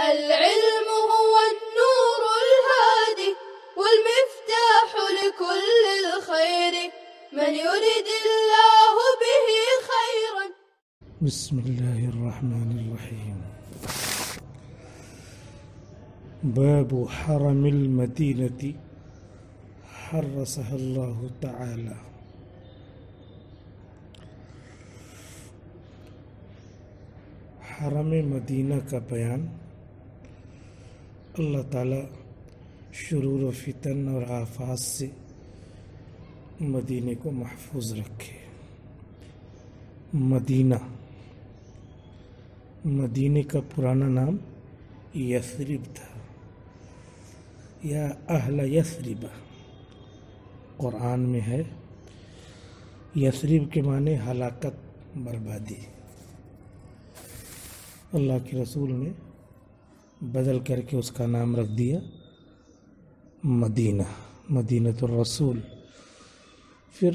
العلم هو النور الهادي والمفتاح لكل الخير من يريد الله به خيرا. بسم الله الرحمن الرحيم. باب حرم المدينة حرسها الله تعالى. حرم مدینہ کا بیان. اللہ تعالیٰ شرور و فتن اور آفات سے مدینے کو محفوظ رکھے. مدینے کا پرانا نام یثرب تھا یا اہل یثرب. قرآن میں ہے یثرب کے معنی ہلاکت، بربادی. اللہ کے رسول نے بدل کر کے اس کا نام رکھ دیا مدینۃ الرسول. پھر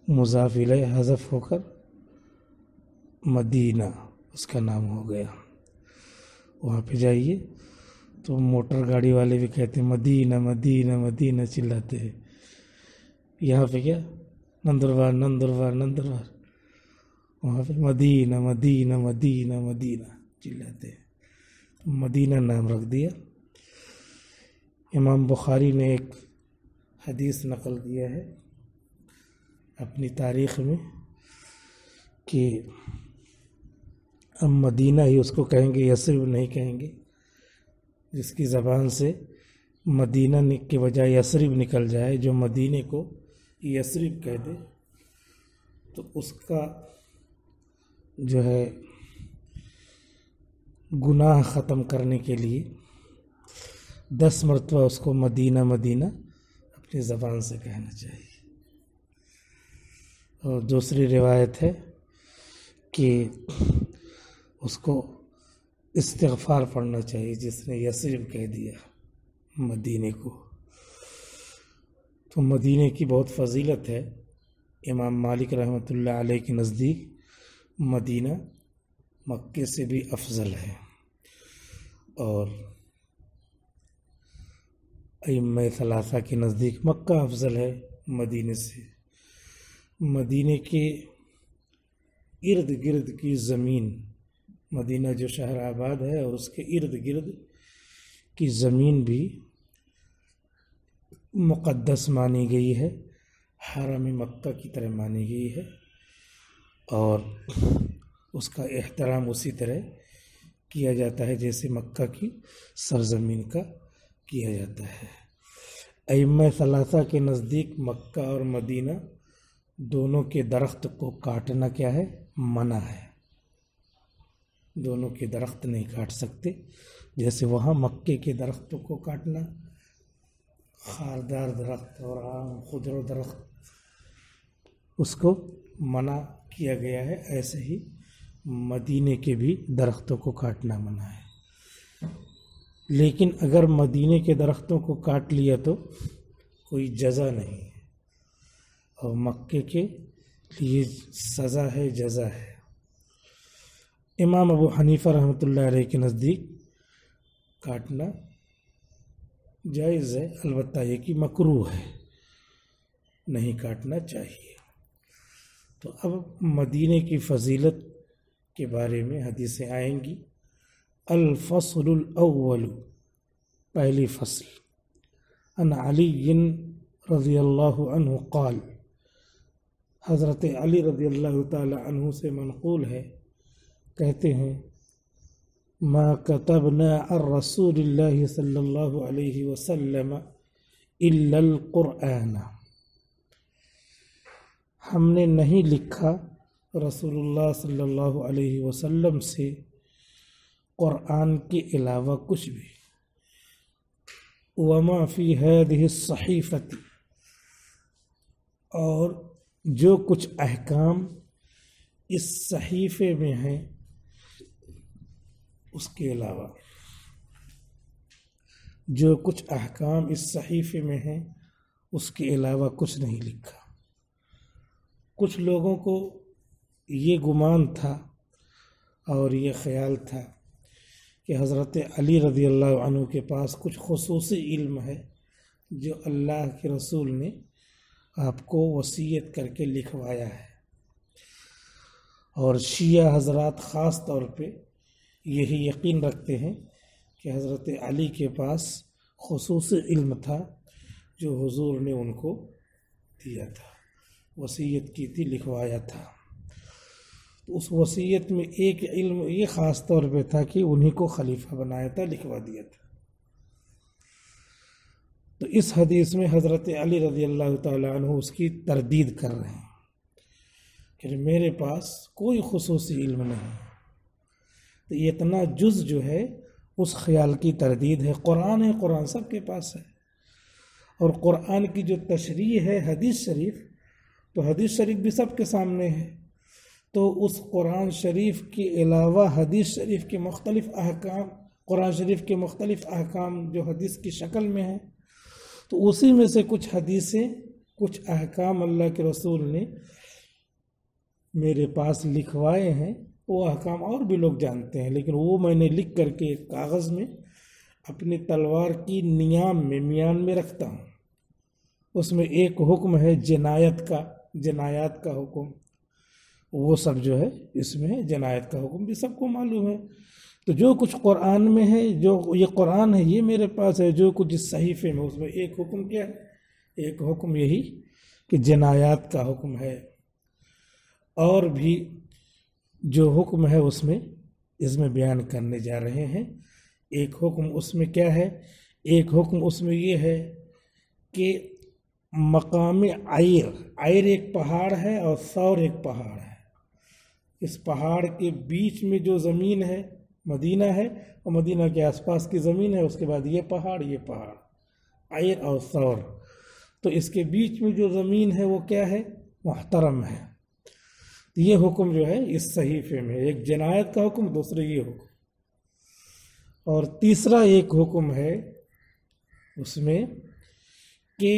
مضاف الیہ حذف ہو کر مدینہ اس کا نام ہو گیا. وہاں پہ جائیے تو موٹر گاڑی والے بھی کہتے ہیں مدینہ مدینہ مدینہ چلاتے ہیں. یہاں پہ کیا نندروار وہاں پہ مدینہ مدینہ مدینہ مدینہ چلاتے ہیں. مدینہ نام رکھ دیا. امام بخاری نے ایک حدیث نقل کیا ہے اپنی تاریخ میں کہ اب مدینہ ہی اس کو کہیں گے، یثرب نہیں کہیں گے. جس کی زبان سے مدینہ کے بجائے یثرب نکل جائے، جو مدینے کو یثرب کہہ دے، تو اس کا جو ہے گناہ ختم کرنے کے لیے 10 مرتبہ اس کو مدینہ مدینہ اپنی زبان سے کہنا چاہیے. اور دوسری روایت ہے کہ اس کو استغفار پڑھنا چاہیے جس نے یثرب کہہ دیا مدینے کو. تو مدینے کی بہت فضیلت ہے. امام مالک رحمۃ اللہ علیہ کے نزدیک مدینہ مکے سے بھی افضل ہے، اور ائمہ ثلاثہ کے نزدیک مکہ افضل ہے مدینے سے. مدینے کے ارد گرد کی زمین، مدینہ جو شہر آباد ہے اور اس کے ارد گرد کی زمین بھی مقدس مانی گئی ہے، حرم مکہ کی طرح مانی گئی ہے، اور اس کا احترام اسی طرح کیا جاتا ہے جیسے مکہ کی سرزمین کا کیا جاتا ہے. ائمہ ثلاثہ کے نزدیک مکہ اور مدینہ دونوں کے درخت کو کاٹنا کیا ہے؟ منع ہے. دونوں کے درخت نہیں کاٹ سکتے. جیسے وہاں مکے کے درختوں کو کاٹنا، خاردار درخت اور عام خضر درخت، اس کو منع کیا گیا ہے، ایسے ہی مدینے کے بھی درختوں کو کاٹنا منع ہے. لیکن اگر مدینے کے درختوں کو کاٹ لیا تو کوئی جزا نہیں ہے، اور مکے کے لیے سزا ہے، جزا ہے. امام ابو حنیفہ رحمۃ اللہ علیہ کے نزدیک کاٹنا جائز ہے، البتہ یہ کہ مکروہ ہے، نہیں کاٹنا چاہیے. تو اب مدینے کی فضیلت کے بارے میں حدیثیں آئیں گی. الفصل الاول، پہلی فصل. عن علی رضی اللہ عنہ قال، حضرت علی رضی اللہ تعالی عنہ سے منقول ہے، کہتے ہیں ما كتبنا عن رسول اللہ صلی اللہ علیہ وسلم الا القرآن، ہم نے نہیں لکھا رسول اللہ صلی اللہ علیہ وسلم سے قرآن کے علاوہ کچھ بھی. وما فی هذه الصحیفۃ، اور جو کچھ احکام اس صحیفے میں ہیں اس کے علاوہ، جو کچھ احکام اس صحیفے میں ہیں اس کے علاوہ کچھ نہیں لکھا. کچھ لوگوں کو یہ گمان تھا اور یہ خیال تھا کہ حضرت علی رضی اللہ عنہ کے پاس کچھ خصوصی علم ہے جو اللہ کے رسول نے آپ کو وصیت کر کے لکھوایا ہے، اور شیعہ حضرات خاص طور پہ یہی یقین رکھتے ہیں کہ حضرت علی کے پاس خصوصی علم تھا جو حضور نے ان کو دیا تھا، وصیت کی تھی، لکھوایا تھا۔ اس وصیت میں ایک علم یہ خاص طور پہ تھا کہ انہی کو خلیفہ بنایا تھا، لکھوا دیا تھا۔ تو اس حدیث میں حضرت علی رضی اللہ تعالیٰ عنہ اس کی تردید کر رہے ہیں کہ میرے پاس کوئی خصوصی علم نہیں۔ تو یہ اتنا جز جو ہے اس خیال کی تردید ہے۔ قرآن ہے، قرآن سب کے پاس ہے، اور قرآن کی جو تشریح ہے حدیث شریف، تو حدیث شریف بھی سب کے سامنے ہے۔ تو اس قرآن شریف کے علاوہ حدیث شریف کے مختلف احکام، قرآن شریف کے مختلف احکام جو حدیث کی شکل میں ہیں، تو اسی میں سے کچھ حدیثیں، کچھ احکام اللہ کے رسول نے میرے پاس لکھوائے ہیں۔ وہ احکام اور بھی لوگ جانتے ہیں، لیکن وہ میں نے لکھ کر کے ایک کاغذ میں اپنی تلوار کی نیام میں، میان میں رکھتا ہوں۔ اس میں ایک حکم ہے جنایت کا، جنایات کا حکم، وہ سب جو ہے اس میں ہے۔ جنایت کا حکم بھی سب کو معلوم ہے۔ تو جو کچھ قرآن میں ہے، جو یہ قرآن ہے یہ میرے پاس ہے، جو کچھ اس صحیفے میں، اس میں ایک حکم کیا ہے؟ ایک حکم یہی کہ جنایات کا حکم ہے، اور بھی جو حکم ہے اس میں بیان کرنے جا رہے ہیں۔ ایک حکم اس میں کیا ہے؟ ایک حکم اس میں یہ ہے کہ مقام عیر، عیر ایک پہاڑ ہے اور ثور ایک پہاڑ ہے۔ اس پہاڑ کے بیچ میں جو زمین ہے مدینہ ہے، اور مدینہ کے آس پاس کی زمین ہے، اس کے بعد یہ پہاڑ، یہ پہاڑ، عیر اور ثور۔ تو اس کے بیچ میں جو زمین ہے وہ کیا ہے؟ محترم ہے۔ یہ حکم جو ہے اس صحیفے میں، ایک جنایت کا حکم، دوسرے یہ حکم، اور تیسرا ایک حکم ہے اس میں کہ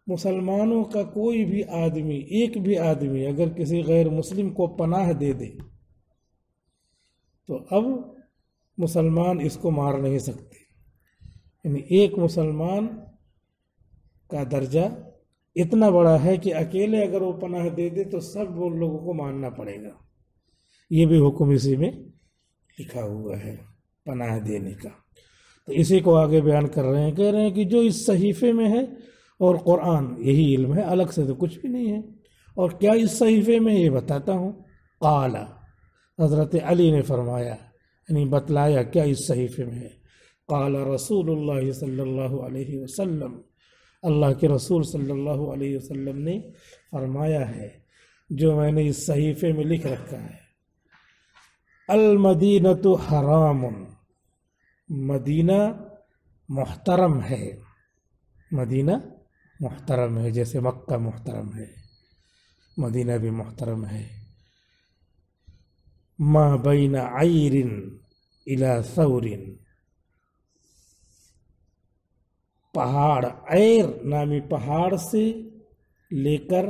مسلمانوں کا کوئی بھی آدمی، ایک بھی آدمی اگر کسی غیر مسلم کو پناہ دے دے تو اب مسلمان اس کو مار نہیں سکتے۔ یعنی ایک مسلمان کا درجہ اتنا بڑا ہے کہ اکیلے اگر وہ پناہ دے دے تو سب وہ لوگوں کو ماننا پڑے گا۔ یہ بھی حکم اسی میں لکھا ہوا ہے، پناہ دینے کا۔ تو اسی کو آگے بیان کر رہے ہیں، کہہ رہے ہیں کہ جو اس صحیفے میں ہے اور قرآن یہی علم ہے، الگ سے تو کچھ بھی نہیں ہے۔ اور کیا اس صحیفے میں؟ یہ بتاتا ہوں۔ قال، حضرت علی نے فرمایا، یعنی بتلایا کیا اس صحیفے میں ہے۔ قال رسول اللہ صلی اللہ علیہ وسلم، اللہ کے رسول صلی اللہ علیہ وسلم نے فرمایا ہے، جو میں نے اس صحیفے میں لکھ رکھا ہے، المدینۃ حرام، مدینہ محترم ہے، مدینہ محترم ہے، جیسے مکہ محترم ہے، مدینہ بھی محترم ہے۔ ما بین عیر الی ثور، پہاڑ، عیر نامی پہاڑ سے لے کر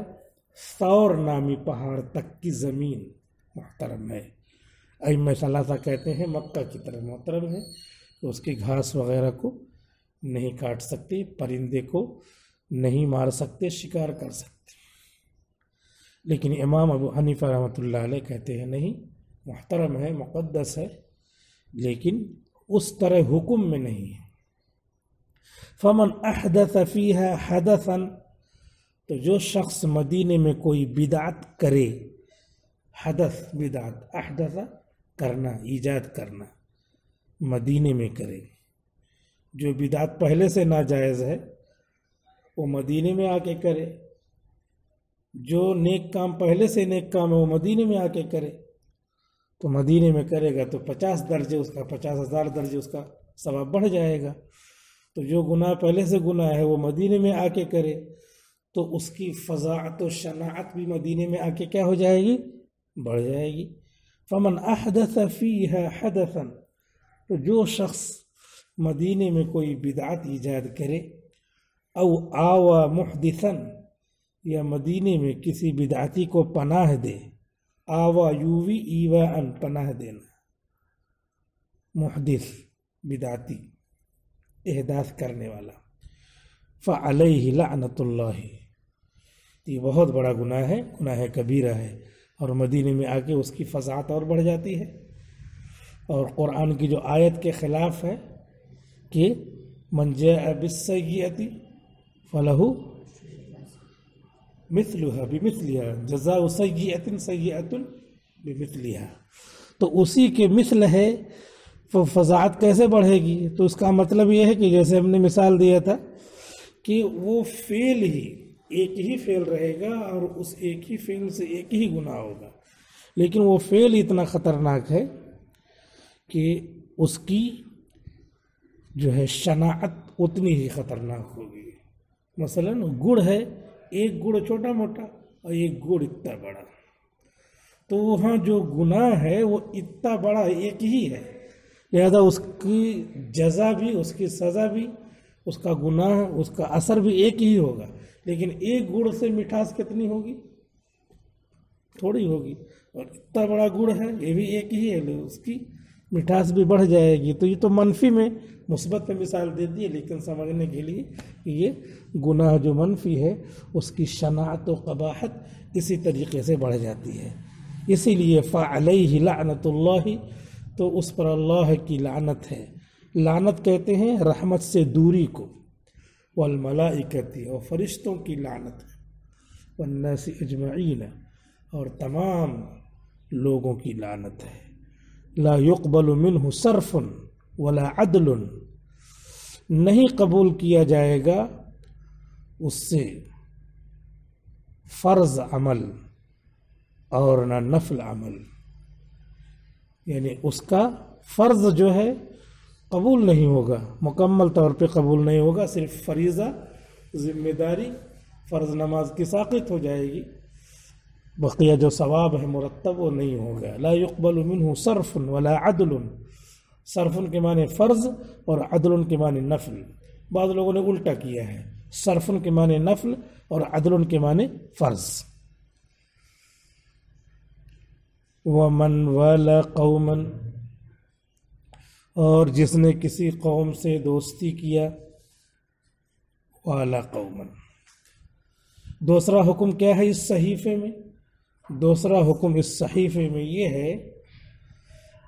ثور نامی پہاڑ تک کی زمین محترم ہے۔ ائمہ ثلاثہ کہتے ہیں مکہ کی طرح محترم ہے، کہ اس کی گھاس وغیرہ کو نہیں کاٹ سکتے، پرندے کو نہیں مار سکتے، شکار کر سکتے۔ لیکن امام ابو حنیفہ رحمۃ اللہ علیہ کہتے ہیں نہیں، محترم ہے، مقدس ہے، لیکن اس طرح حکم میں نہیں ہے۔ فمن احدث فیہا حدثا، تو جو شخص مدینے میں کوئی بدعت کرے، حدث بدعت، احدث کرنا، ایجاد کرنا، مدینے میں کرے، جو بدعت پہلے سے ناجائز ہے وہ مدینے میں آ کے کرے، جو نیک کام پہلے سے نیک کام ہے وہ مدینے میں آ کے کرے، تو مدینے میں کرے گا تو 50 درجے اس کا، 50,000 درجے اس کا ثواب بڑھ جائے گا۔ تو جو گناہ پہلے سے گناہ ہے وہ مدینے میں آ کے کرے تو اس کی فضاعت و شناعت بھی مدینے میں آ کے کیا ہو جائے گی؟ بڑھ جائے گی۔ فمن احدث فیہا حدثا، تو جو شخص مدینے میں کوئی بدعت ایجاد کرے، او آوا محدثا، یا مدینے میں کسی بدعتی کو پناہ دے، آوا یووی ایواء، پناہ دینا، محدث بدعتی احداث کرنے والا، فعلیہ لعنت اللہ، یہ بہت بڑا گناہ ہے، گناہ کبیرہ ہے، اور مدینے میں آ کے اس کی فضاحت اور بڑھ جاتی ہے، اور قرآن کی جو آیت کے خلاف ہے کہ من جاء بالسیئۃ فلہ مثلها بمثلها جزاء سیئۃ سیئۃ بمثلها، تو اسی کے مثل ہے، فضاحت کیسے بڑھے گی؟ تو اس کا مطلب یہ ہے کہ جیسے ہم نے مثال دیا تھا کہ وہ فعل ہی ایک ہی فعل رہے گا اور اس ایک ہی فعل سے ایک ہی گناہ ہوگا، لیکن وہ فعل اتنا خطرناک ہے کہ اس کی جو ہے شناعت اتنی ہی خطرناک ہوگی۔ مثلا گڑ ہے، ایک گڑ چھوٹا موٹا اور ایک گڑ اتنا بڑا، تو وہاں جو گناہ ہے وہ اتنا بڑا ایک ہی ہے، لہذا اس کی جزا بھی، اس کی سزا بھی، اس کا گناہ، اس کا اثر بھی ایک ہی ہوگا، لیکن ایک گڑ سے مٹھاس کتنی ہوگی؟ تھوڑی ہوگی، اور اتنا بڑا گڑ ہے یہ بھی ایک ہی ہے، اس کی مٹھاس بھی بڑھ جائے گی۔ تو یہ تو منفی میں، مثبت میں مثال دے دی ہے، لیکن سمجھنے کے لیے کہ یہ گناہ جو منفی ہے اس کی شناعت و قباحت اسی طریقے سے بڑھ جاتی ہے۔ اسی لیے فعلیہ لعنت اللہ، تو اس پر اللہ کی لعنت ہے۔ لعنت کہتے ہیں رحمت سے دوری کو، والملائکۃ، اور فرشتوں کی لعنت ہے، والناس اجمعین، اور تمام لوگوں کی لعنت ہے۔ لا يقبل منہ صرف ولا عدل، نہیں قبول کیا جائے گا اس سے فرض عمل اور نہ نفل عمل، یعنی اس کا فرض جو ہے قبول نہیں ہوگا، مکمل طور پہ قبول نہیں ہوگا، صرف فریضہ ذمہ داری فرض نماز کی ساقط ہو جائے گی، بقیہ جو ثواب ہے مرتب وہ نہیں ہوگا۔ لا يقبل منہ صرف ولا عدل، صرف کے معنی فرض اور عدل کے معنی نفل، بعض لوگوں نے الٹا کیا ہے، صرف کے معنی نفل اور عدل کے معنی فرض۔ ومن والا قوما، اور جس نے کسی قوم سے دوستی کیا، والا قوما، دوسرا حکم کیا ہے اس صحیفے میں؟ دوسرا حکم اس صحیفے میں یہ ہے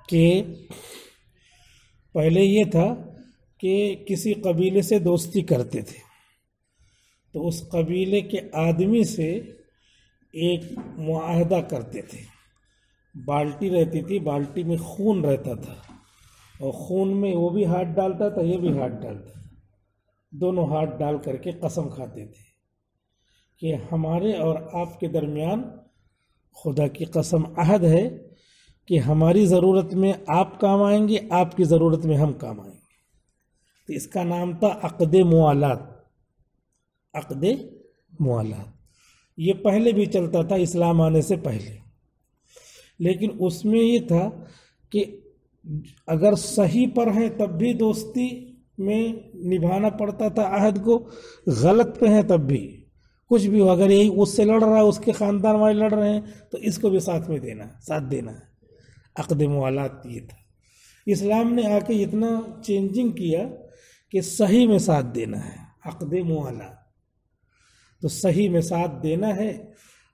کہ پہلے یہ تھا کہ کسی قبیلے سے دوستی کرتے تھے تو اس قبیلے کے آدمی سے ایک معاہدہ کرتے تھے، بالٹی رہتی تھی، بالٹی میں خون رہتا تھا، اور خون میں وہ بھی ہاتھ ڈالتا تھا، یہ بھی ہاتھ ڈالتا تھا، دونوں ہاتھ ڈال کر کے قسم کھاتے تھے کہ ہمارے اور آپ کے درمیان خدا کی قسم عہد ہے کہ ہماری ضرورت میں آپ کام آئیں گے، آپ کی ضرورت میں ہم کام آئیں گے۔ تو اس کا نام تھا عقد موالات۔ عقد موالات یہ پہلے بھی چلتا تھا اسلام آنے سے پہلے، لیکن اس میں یہ تھا کہ اگر صحیح پر ہیں تب بھی دوستی میں نبھانا پڑتا تھا عہد کو، غلط پہ ہیں تب بھی کچھ بھی ہو، اگر یہی اس سے لڑ رہا ہے، اس کے خاندان والے لڑ رہے ہیں تو اس کو بھی ساتھ میں دینا، ساتھ دینا ہے۔ عقد موالات یہ تھا۔ اسلام نے آ کے اتنا چینجنگ کیا کہ صحیح میں ساتھ دینا ہے، عقد موالات، تو صحیح میں ساتھ دینا ہے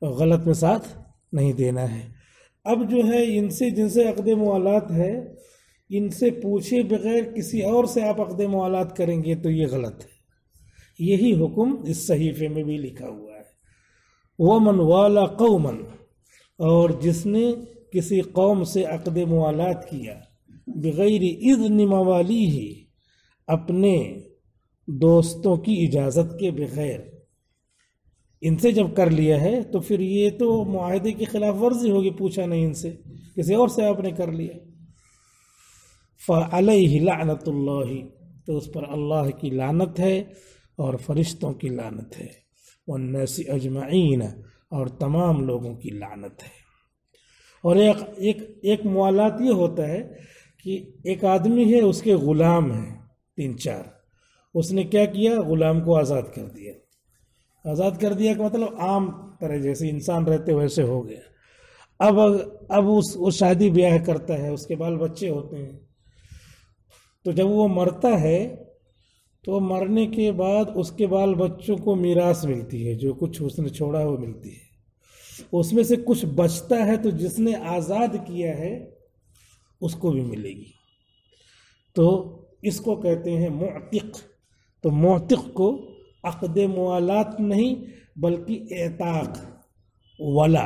اور غلط میں ساتھ نہیں دینا ہے۔ اب جو ہے ان سے جن سے عقد موالات ہے، ان سے پوچھے بغیر کسی اور سے آپ عقد موالات کریں گے تو یہ غلط ہے۔ یہی حکم اس صحیفے میں بھی لکھا ہوا ہے۔ ومن والا قوما، اور جس نے کسی قوم سے عقد موالات کیا، بغیر اذن موالیہ، اپنے دوستوں کی اجازت کے بغیر، ان سے جب کر لیا ہے تو پھر یہ تو معاہدے کی خلاف ورزی ہوگی، پوچھا نہیں ان سے، کسی اور سے آپ نے کر لیا، فعلیہ لعنت اللہ، تو اس پر اللہ کی لعنت ہے اور فرشتوں کی لعنت ہے، والناس اجمعین، اور تمام لوگوں کی لعنت ہے۔ اور ایک موالات یہ ہوتا ہے کہ ایک آدمی ہے، اس کے غلام ہیں 3-4، اس نے کیا کیا، غلام کو آزاد کر دیا۔ آزاد کر دیا کہ مطلب عام طرح جیسے انسان رہتے ویسے ہو گیا۔ اب اس شادی بیاہ کرتا ہے، اس کے بال بچے ہوتے ہیں، تو جب وہ مرتا ہے تو مرنے کے بعد اس کے بال بچوں کو میراث ملتی ہے، جو کچھ اس نے چھوڑا وہ ملتی ہے، اس میں سے کچھ بچتا ہے تو جس نے آزاد کیا ہے اس کو بھی ملے گی، تو اس کو کہتے ہیں معتق۔ تو معتق کو عقد موالات نہیں بلکہ اعتاق، ولا،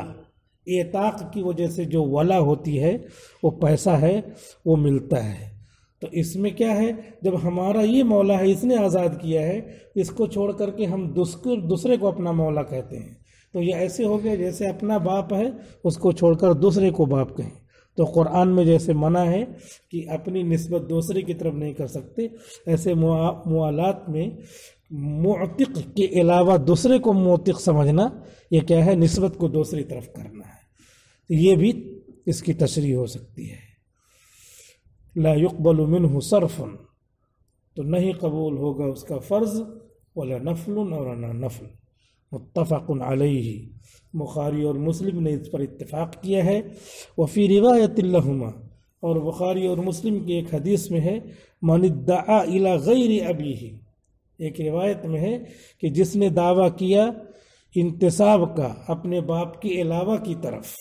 اعتاق کی وجہ سے جو ولا ہوتی ہے وہ پیسہ ہے وہ ملتا ہے۔ تو اس میں کیا ہے، جب ہمارا یہ مولا ہے، اس نے آزاد کیا ہے، اس کو چھوڑ کر کے ہم دوسرے کو اپنا مولا کہتے ہیں، تو یہ ایسے ہو گیا جیسے اپنا باپ ہے اس کو چھوڑ کر دوسرے کو باپ کہیں۔ تو قرآن میں جیسے منع ہے کہ اپنی نسبت دوسرے کی طرف نہیں کر سکتے، ایسے موالات میں معتق کے علاوہ دوسرے کو معتق سمجھنا یہ کیا ہے، نسبت کو دوسری طرف کرنا ہے، تو یہ بھی اس کی تشریح ہو سکتی ہے۔ لا يقبل منه صرف، تو نہیں قبول ہوگا اس کا فرض، ولا نفل اور نہ نفل۔ متفق علیہ، بخاری اور مسلم نے اس پر اتفاق کیا ہے۔ وفی روایت لہما، اور بخاری اور مسلم کی ایک حدیث میں ہے من ادعا الی غیر ابیہ، ایک روایت میں ہے کہ جس نے دعویٰ کیا انتساب کا اپنے باپ کے علاوہ کی طرف،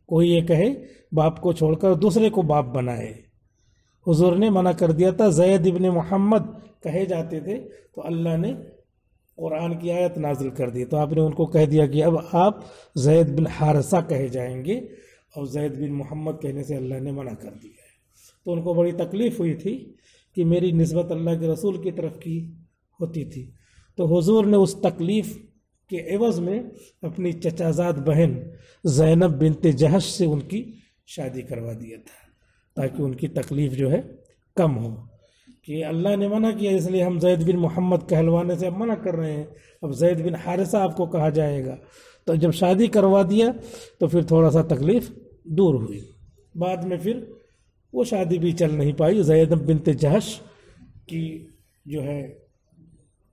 کوئی یہ کہے باپ کو چھوڑ کر دوسرے کو باپ بنائے، حضور نے منع کر دیا تھا، زید ابن محمد کہے جاتے تھے، تو اللہ نے قرآن کی آیت نازل کر دی، تو آپ نے ان کو کہہ دیا کہ اب آپ زید بن حارثہ کہے جائیں گے، اور زید بن محمد کہنے سے اللہ نے منع کر دیا ہے۔ تو ان کو بڑی تکلیف ہوئی تھی کہ میری نسبت اللہ کے رسول کی طرف کی ہوتی تھی، تو حضور نے اس تکلیف کے عوض میں اپنی چچازاد بہن زینب بنت جہش سے ان کی شادی کروا دیا تھا، تاکہ ان کی تکلیف جو ہے کم ہو، کہ اللہ نے منع کیا اس لیے ہم زید بن محمد کہلوانے سے اب منع کر رہے ہیں، اب زید بن حارثہ آپ کو کہا جائے گا۔ تو جب شادی کروا دیا تو پھر تھوڑا سا تکلیف دور ہوئی، بعد میں پھر وہ شادی بھی چل نہیں پائی، زینب بنت جہش کی جو ہے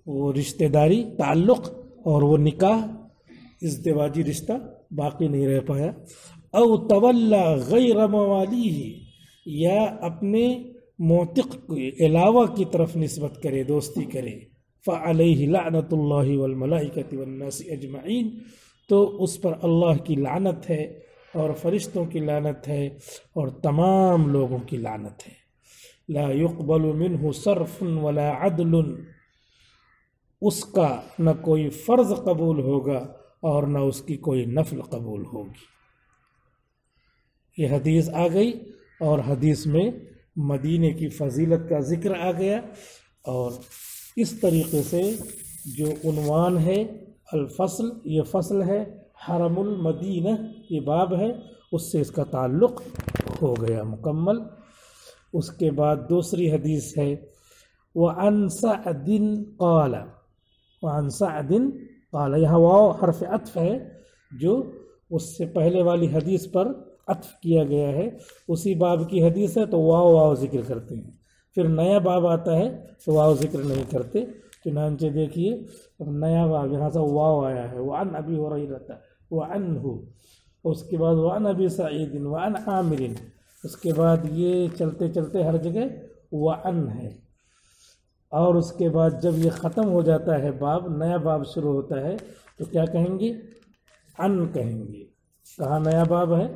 وہ رشتہ داری، تعلق اور وہ نکاح، ازدواجی رشتہ باقی نہیں رہ پایا۔ او تولا غیر موالیہ، یا اپنے معتق کے علاوہ کی طرف نسبت کرے، دوستی کرے، فعلیہ لعنت اللہ والملائکۃ والناس اجمعین، تو اس پر اللہ کی لعنت ہے اور فرشتوں کی لعنت ہے اور تمام لوگوں کی لعنت ہے۔ لا يقبل منہ صرف ولا عدل، اس کا نہ کوئی فرض قبول ہوگا اور نہ اس کی کوئی نفل قبول ہوگی۔ یہ حدیث آ گئی، اور حدیث میں مدینے کی فضیلت کا ذکر آ گیا، اور اس طریقے سے جو عنوان ہے الفصل، یہ فصل ہے، حرم المدینہ یہ باب ہے، اس سے اس کا تعلق ہو گیا مکمل۔ اس کے بعد دوسری حدیث ہے وعن سعد قال، وعن سعد قال، یہاں واو حرف عطف ہے، جو اس سے پہلے والی حدیث پر عطف کیا گیا ہے، اسی باب کی حدیث ہے تو واو ذکر کرتے ہیں، پھر نیا باب آتا ہے تو واو ذکر نہیں کرتے۔ چنانچہ دیکھیے اب نیا باب، یہاں سے واو آیا ہے، وعن ابی ہریرہ وعنہ، اس کے بعد وعن ابی سعید وعن عامر، اس کے بعد یہ چلتے چلتے ہر جگہ وعن ہے، اور اس کے بعد جب یہ ختم ہو جاتا ہے باب، نیا باب شروع ہوتا ہے تو کیا کہیں گے؟ عن کہیں گے۔ کہاں نیا باب ہے؟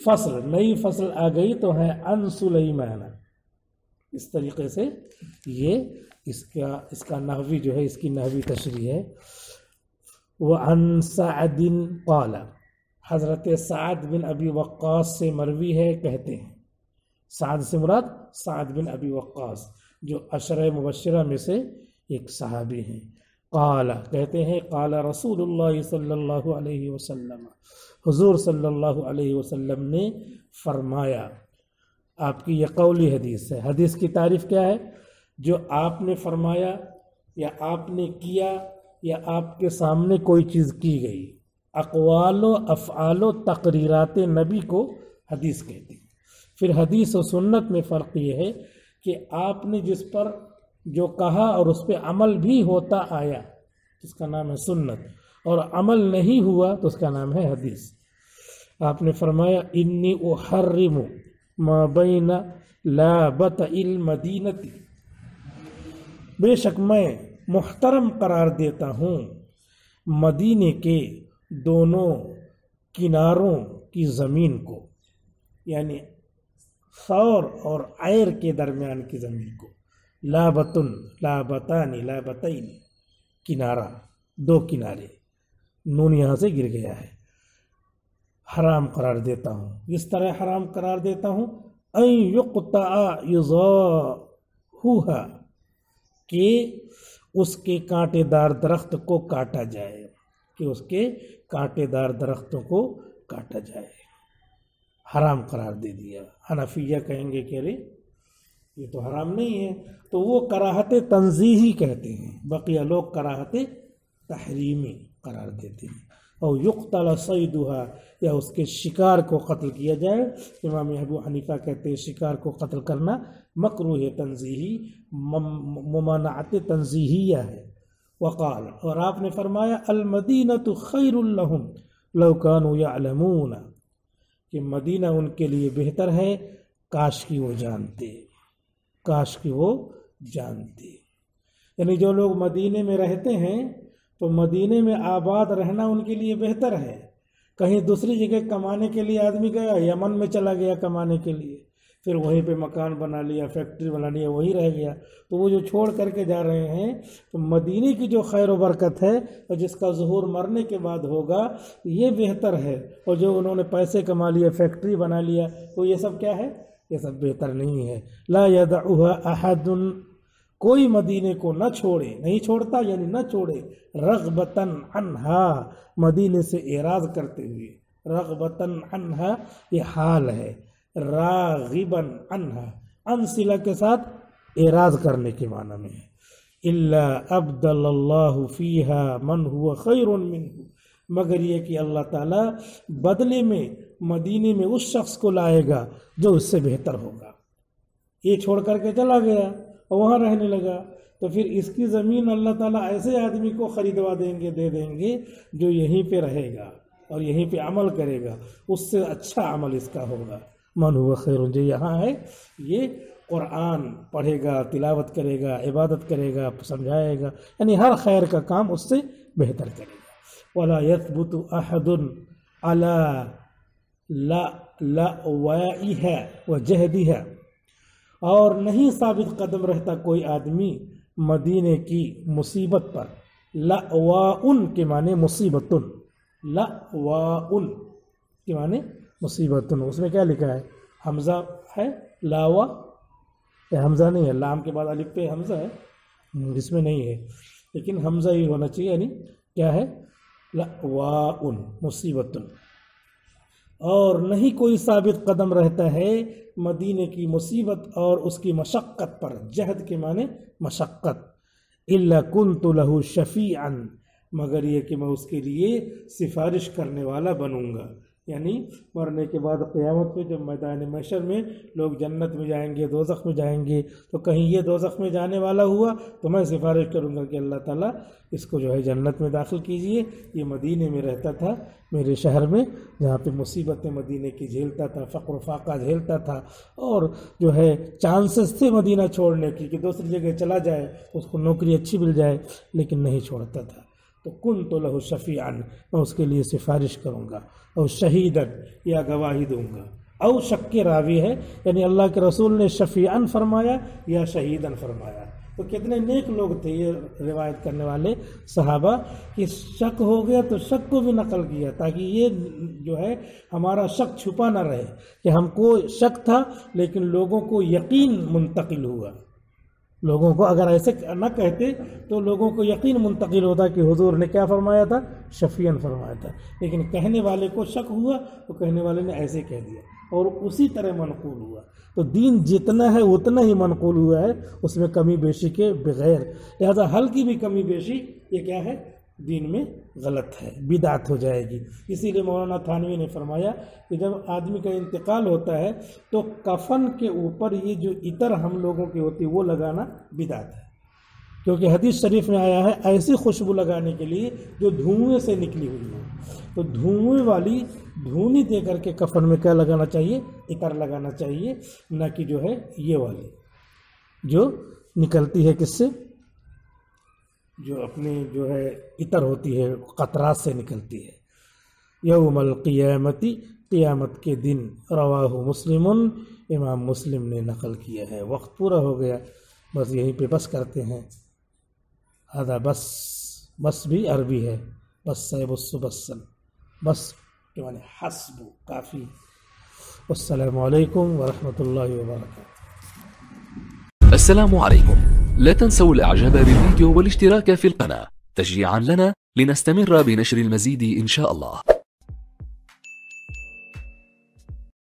فصل، نئی فصل آ گئی تو ہے عن سلیمان۔ اس طریقے سے یہ اس کا نحوی جو ہے، اس کی نحوی تشریح ہے۔ وعن سعد قال، حضرت سعد بن ابی وقاص سے مروی ہے، کہتے ہیں، سعد سے مراد سعد بن ابی وقاص جو عشرہ مبشرہ میں سے ایک صحابی ہیں۔ قال، کہتے ہیں، قال رسول اللہ صلی اللہ علیہ وسلم، حضور صلی اللہ علیہ وسلم نے فرمایا۔ آپ کی یہ قولی حدیث ہے۔ حدیث کی تعریف کیا ہے؟ جو آپ نے فرمایا یا آپ نے کیا یا آپ کے سامنے کوئی چیز کی گئی، اقوال و افعال و تقریرات نبی کو حدیث کہتے ہیں۔ پھر حدیث و سنت میں فرق یہ ہے کہ آپ نے جس پر جو کہا اور اس پہ عمل بھی ہوتا آیا، اس کا نام ہے سنت، اور عمل نہیں ہوا تو اس کا نام ہے حدیث۔ آپ نے فرمایا انی احرم ما بین لا بطع المدینتی، بے شک میں محترم قرار دیتا ہوں مدینے کے دونوں کناروں کی زمین کو، یعنی ثور اور عیر کے درمیان کی زمین کو. لابتن، لابتانی، لابتین، کنارہ، دو کنارے، نون یہاں سے گر گیا ہے. حرام قرار دیتا ہوں. اس طرح حرام قرار دیتا ہوں ان یقطع یضاحوہا، کہ اس کے کانٹے دار درخت کو کاٹا جائے، کہ اس کے کانٹے دار درختوں کو کاٹا جائے. حرام قرار دے دیا. حنفیہ کہیں گے کہ ارے یہ تو حرام نہیں ہے، تو وہ کراہت تنزیہی کہتے ہیں. بقیہ لوگ کراہت تحریمی قرار دیتے ہیں. اور یقتل صیدها، یا اس کے شکار کو قتل کیا جائے. امام ابو حنیفہ کہتے ہیں شکار کو قتل کرنا مکروہ تنزیہی، ممانعت تنزیہیہ ہے. وقال، اور آپ نے فرمایا المدینۃ خیر لہم لو کانوا یعلمون، کہ مدینہ ان کے لیے بہتر ہے کاش کی وہ جانتے، کاش کی وہ جانتے. یعنی جو لوگ مدینے میں رہتے ہیں تو مدینے میں آباد رہنا ان کے لیے بہتر ہے. کہیں دوسری جگہ کمانے کے لیے آدمی گیا، یمن میں چلا گیا کمانے کے لیے، پھر وہیں پہ مکان بنا لیا، فیکٹری بنا لیا، وہی رہ گیا. تو وہ جو چھوڑ کر کے جا رہے ہیں، تو مدینے کی جو خیر و برکت ہے اور جس کا ظہور مرنے کے بعد ہوگا یہ بہتر ہے. اور جو انہوں نے پیسے کما لیے، فیکٹری بنا لیا، تو یہ سب کیا ہے؟ یہ سب بہتر نہیں ہے. لا یدعها احد، کوئی مدینے کو نہ چھوڑے، نہیں چھوڑتا یعنی نہ چھوڑے، رغبتاً عنہا، مدینے سے اعراض کرتے ہوئے. رغبتاً عنہا یہ حال ہے، راغباً عنہا ان صلہ کے ساتھ اعراض کرنے کے معنی میں ہے. الا ابدل اللہ فیہا من هو خیر منہ، مگر یہ کہ اللہ تعالیٰ بدلے میں مدینے میں اس شخص کو لائے گا جو اس سے بہتر ہوگا. یہ چھوڑ کر کے چلا گیا اور وہاں رہنے لگا، تو پھر اس کی زمین اللہ تعالیٰ ایسے آدمی کو خریدوا دیں گے، دے دیں گے جو یہیں پہ رہے گا اور یہیں پہ عمل کرے گا، اس سے اچھا عمل اس کا ہوگا. من هو خیر، جو یہاں ہے یہ قرآن پڑھے گا، تلاوت کرے گا، عبادت کرے گا، سمجھائے گا، یعنی ہر خیر کا کام اس سے بہتر کرے گا. ولا يثبت احد على لأوائها وجهدها، اور نہیں ثابت قدم رہتا کوئی آدمی مدینے کی مصیبت پر. لأواء کے معنی مصیبتن، لأواء کے معنی مصیبتن. اس میں کیا لکھا ہے؟ حمزہ ہے، لاوا حمزہ نہیں ہے، لام کے بعد الف پہ حمزہ ہے، جس میں نہیں ہے، لیکن حمزہ ہی ہونا چاہیے. یعنی کیا ہے؟ لأواء مصیبتن. اور نہیں کوئی ثابت قدم رہتا ہے مدینے کی مصیبت اور اس کی مشقت پر. جہد کے معنی مشقت. الا كنت له شفیعا، مگر یہ کہ میں اس کے لیے سفارش کرنے والا بنوں گا. یعنی مرنے کے بعد قیامت میں جب میدان محشر میں لوگ جنت میں جائیں گے، دوزخ میں جائیں گے، تو کہیں یہ دوزخ میں جانے والا ہوا تو میں سفارش کروں گا کہ اللہ تعالیٰ اس کو جو ہے جنت میں داخل کیجئے. یہ مدینے میں رہتا تھا، میرے شہر میں، جہاں پہ مصیبتیں مدینے کی جھیلتا تھا، فقر و فاقہ جھیلتا تھا، اور جو ہے چانسز تھے مدینہ چھوڑنے کی کہ دوسری جگہ چلا جائے، اس کو نوکری اچھی مل جائے، لیکن نہیں چھوڑتا تھا. تو کنت لہ شفیعا، میں اس کے لیے سفارش کروں گا. اور شہیدن، یا گواہی دوں گا. او شک کے راوی ہے، یعنی اللہ کے رسول نے شفیعاً فرمایا یا شہیداً فرمایا. تو کتنے نیک لوگ تھے یہ روایت کرنے والے صحابہ، کہ شک ہو گیا تو شک کو بھی نقل کیا، تاکہ یہ جو ہے ہمارا شک چھپا نہ رہے کہ ہم کو شک تھا لیکن لوگوں کو یقین منتقل ہوا. لوگوں کو اگر ایسے نہ کہتے تو لوگوں کو یقین منتقل ہوتا کہ حضور نے کیا فرمایا تھا؟ شفیعاً فرمایا تھا. لیکن کہنے والے کو شک ہوا تو کہنے والے نے ایسے کہہ دیا اور اسی طرح منقول ہوا. تو دین جتنا ہے اتنا ہی منقول ہوا ہے، اس میں کمی بیشی کے بغیر. لہذا ہلکی بھی کمی بیشی یہ کیا ہے؟ دین میں غلط ہے، بدعت ہو جائے گی. اسی لیے مولانا تھانوی نے فرمایا کہ جب آدمی کا انتقال ہوتا ہے تو کفن کے اوپر یہ جو عطر ہم لوگوں کی ہوتی ہے وہ لگانا بدعت ہے. کیونکہ حدیث شریف میں آیا ہے ایسی خوشبو لگانے کے لیے جو دھوئیں سے نکلی ہوئی ہو. تو دھوئیں والی دھونی دے کر کے کفن میں کیا لگانا چاہیے؟ عطر لگانا چاہیے، نہ کہ جو ہے یہ والی جو نکلتی ہے کس سے؟ جو اپنی جو ہے عطر ہوتی ہے قطرات سے نکلتی ہے. یوم القیامتی، قیامت کے دن. رواہ مسلم، امام مسلم نے نقل کیا ہے. وقت پورا ہو گیا، بس یہیں پہ بس کرتے ہیں. آدھا بس بھی عربی ہے، بس صاحب السبسن، بس کے معنی حسب، کافی. السلام علیکم ورحمۃ اللہ وبرکاتہ. السلام عليكم. لا تنسوا الاعجاب بالفيديو والاشتراك في القناة تشجيعا لنا لنستمر بنشر المزيد إن شاء الله.